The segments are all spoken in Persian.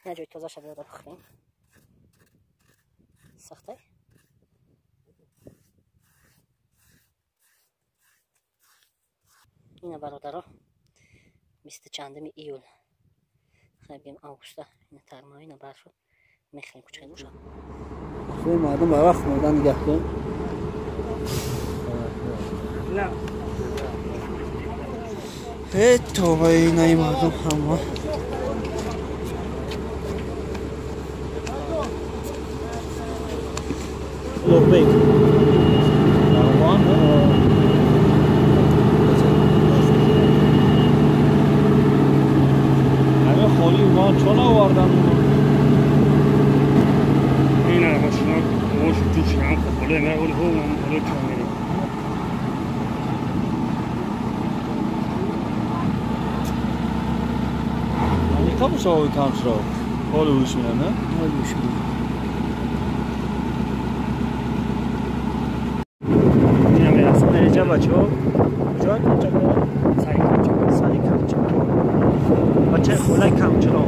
یه جای تازه شده را بخوریم. سخته. این برادرها 20 چندم ایول خیلی بگیم آگوسته این ترمایی اینا برف رو میخریم کچه نوشا خیلی مردم به وقت مردن نگه کن ای توبه اینای مردم همه لبیک چون آوردن این ماشینا موش توش هم خب نه اول هو اول کاملی این کام شو کام شو اول وش میاد نه اول وش میاد اینم راست درجه بچو جان سری کم بچه خولای کم چرا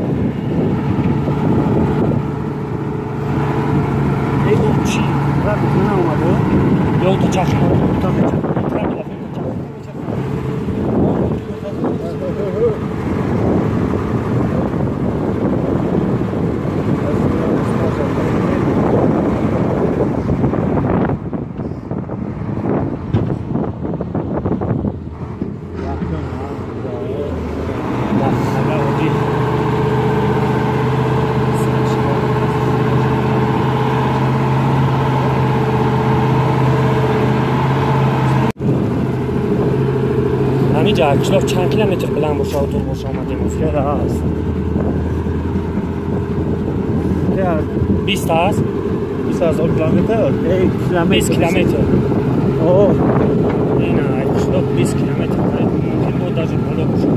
این چی را نه اومده یا تو چشم تا میشه اینجا کشلاف چند کیلومتر بلند باشه اتوبوس باشه آمده مفید هست 20 هست 20,000 کیلومتر 20 کیلومتر اوه نه کشلاف 20 کیلومتر ممکن بود داشت بالا باشه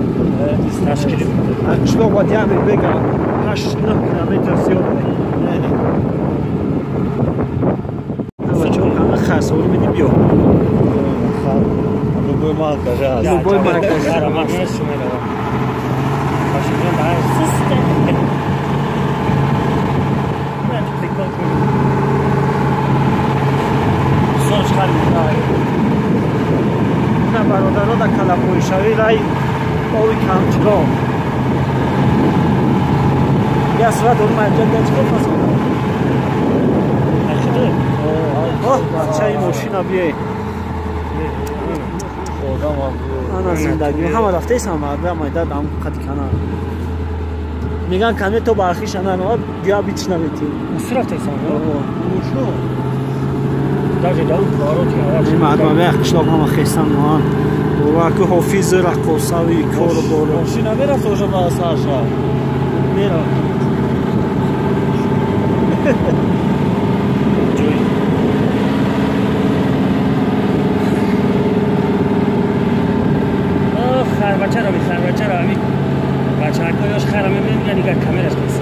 20 کیلومتر کشلاف باید یعنی بگم 8 کیلومتر زیاد نه بچه همه خرساوری میدیم بیا Любой маркаж, любой маркаж. Да, маркаж шумела. Пошли на систему. Да, ты как. Соч халай. На бародаро да калапой шавилай. Ой камчро. Я сразу маркаж дачко фасона. Ачто. О, чай машина бие. انا زندگی همه رفته ایستم مرده مایده دام قدی کنه میگن کمی تو برخیش انا بیا بیچ نمیتی اصلا رفته ایستم موشو داجه داود کارو تیاواج این مردم به اخشلاف همه خیستم نوان و که حافظ رقصاوی کارو بارو ماشین نمیرفت اوجا با سرشا میرفت خربچه را می بچه هایش خرمه میگن دیگه کامرش نیست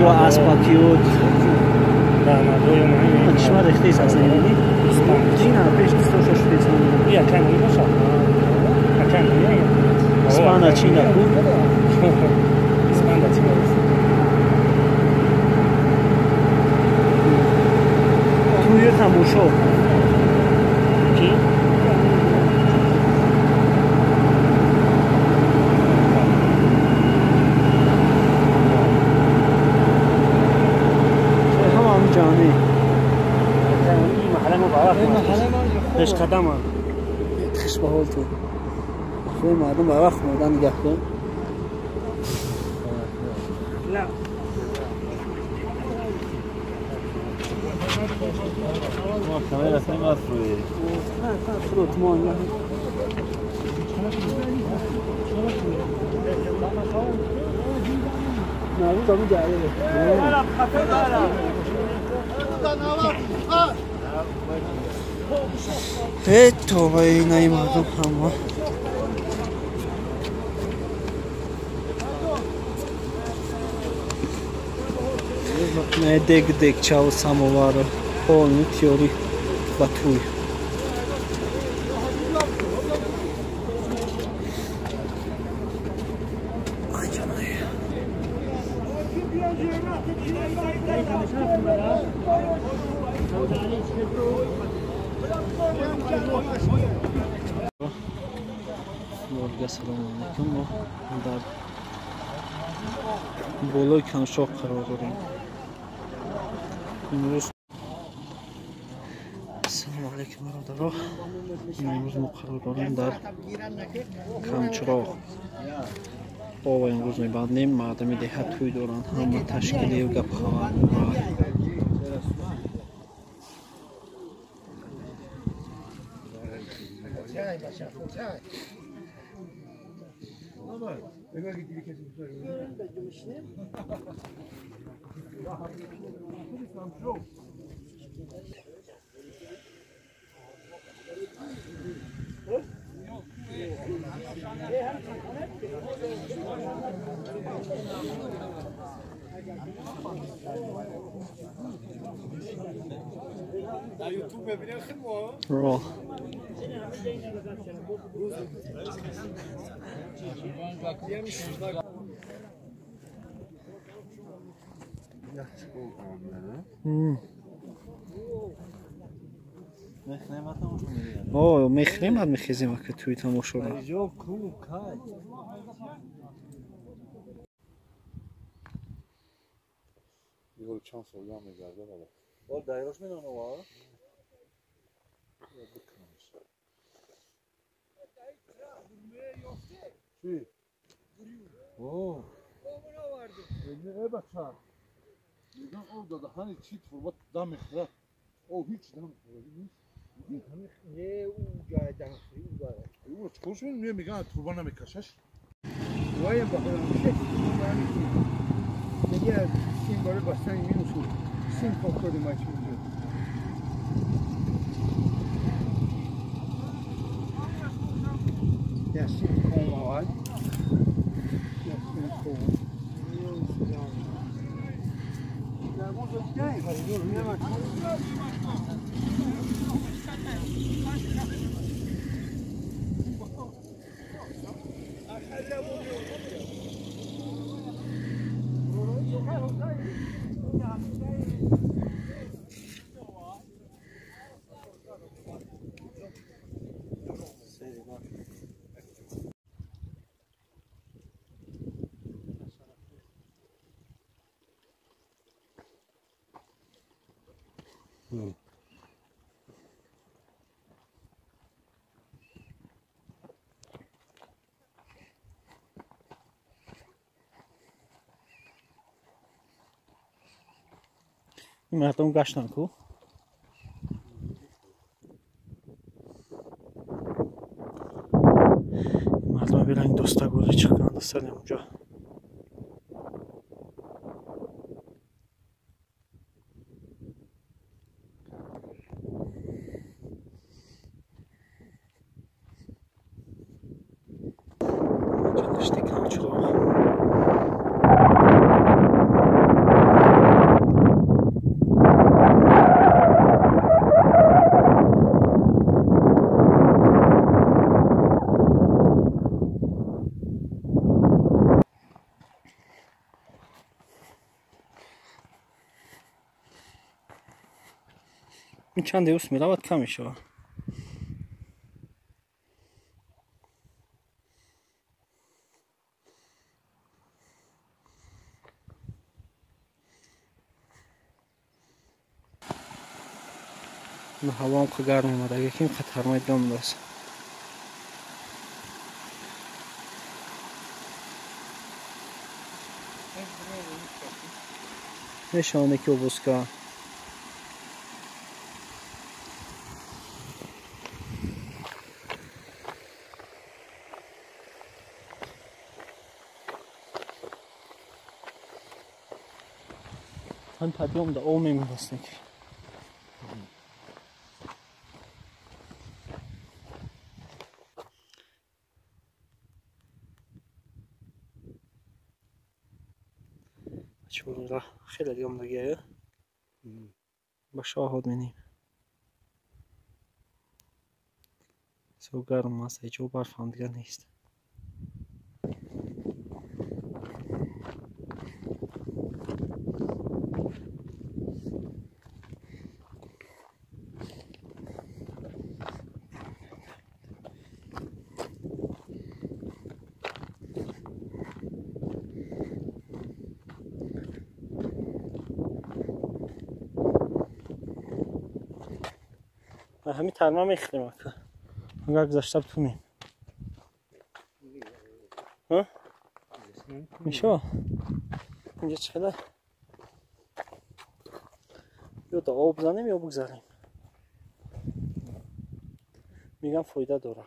و اسباکی و شما رخته ایست از نمیدی؟ چینا پیش دستوشش پیش نمیدی بیا کنی باشا کنی بیا اسپانا چینا بود اسپانا چینا توی تموشو کی؟ جانی محله مبارک پیش قدم خش به حال تو خیلی مردم به وقت مردن نگه کن لا ما کامل اصلا ما فروی فروت ما نوروز همون جعله ای توبه اینای مردم همه نه دیگ چاو ساموار پول تیوری باتوی سلام علیکم ما در بالای کنشاق قرار داریم امروز سلام علیکم برادران امروز ما قرار داریم در کمچراغ با امروز میبندیم مردم دهت توی دارند همه تشکیلی و گپ خبر راه اوه میخریم بعد میخیزیم که توی تماشا را یه چند سال هم میگرده بله با دایراش میدونه وا چی؟ اوه نه بچه میگن او داده هنی چی تربت دم میخوره او هیچ دم میخوره نه او جای دمخوری او داره او چکرش میگن تربه نمیکشش وایم با خودم میشه دیگه سیم باره بستنی مینوشو سیم پاک کرده ما چی میگه یا سیم کن آوال یا سیم کن مردم گشتن کو مردم بیرن دوستا گوری چکن دستن اونجا نشتی کمچراغ این چند دیوست میره باید کم میشه هوا هم که گرم اومده یکیم خطرمای دم دست نشانه که بسکا Там подъем до Омы милостник. Чура خیلی دیگه دیگه با شاهد می‌بینیم. سو گرم است هیچ برف هم دیگه نیست. همین ترما میخریم اکا اگر گذاشته بتونیم ها؟ میشه اینجا چقدر یا تا آب بزنیم یا بگذاریم میگم فایده داره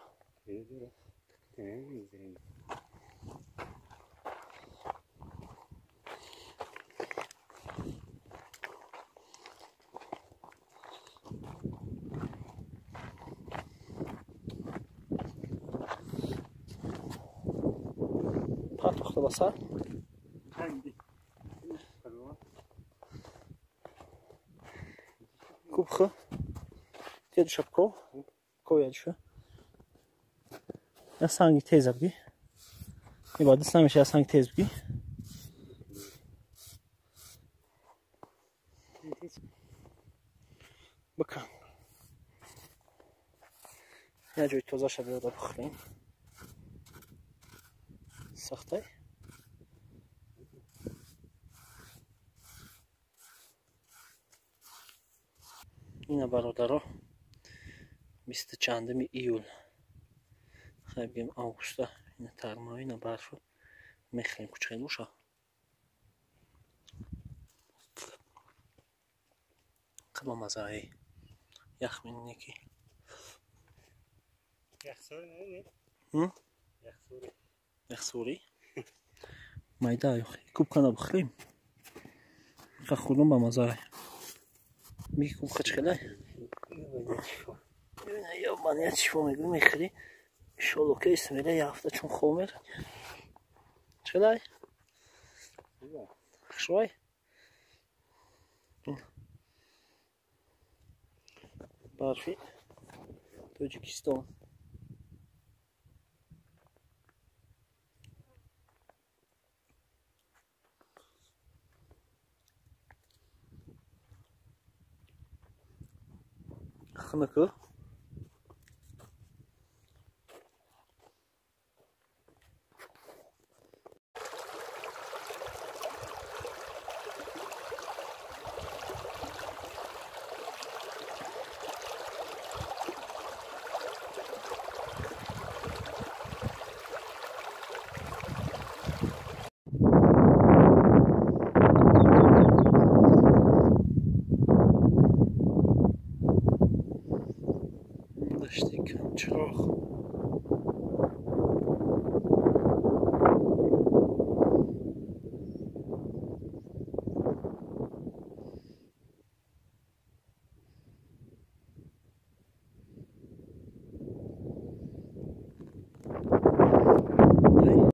پاتوخته بسر کوب خو تیدو شب کو یادشو یا سنگی تیز بگی این باید دست نمیشه یا سنگی تیز بگی بکن یه جوی توزه شده رو بخوریم سخته اینه برادرها 20 چندم ایول خیلی بگیم آگوسته اینه ترمایی اینه برف رو میخریم کوچخیل بوشا خیلی مزه هایی یخ بینید یکی یخ سوری مایده هایی کوب کنه بخریم خیلی خودم با مزه هایی میگی کوب خچخیله یا من یه چیفا میگوی میخری شلوکه اسمیره یه هفته چون خومر چقدر شوی برفی توجیکستان خنکه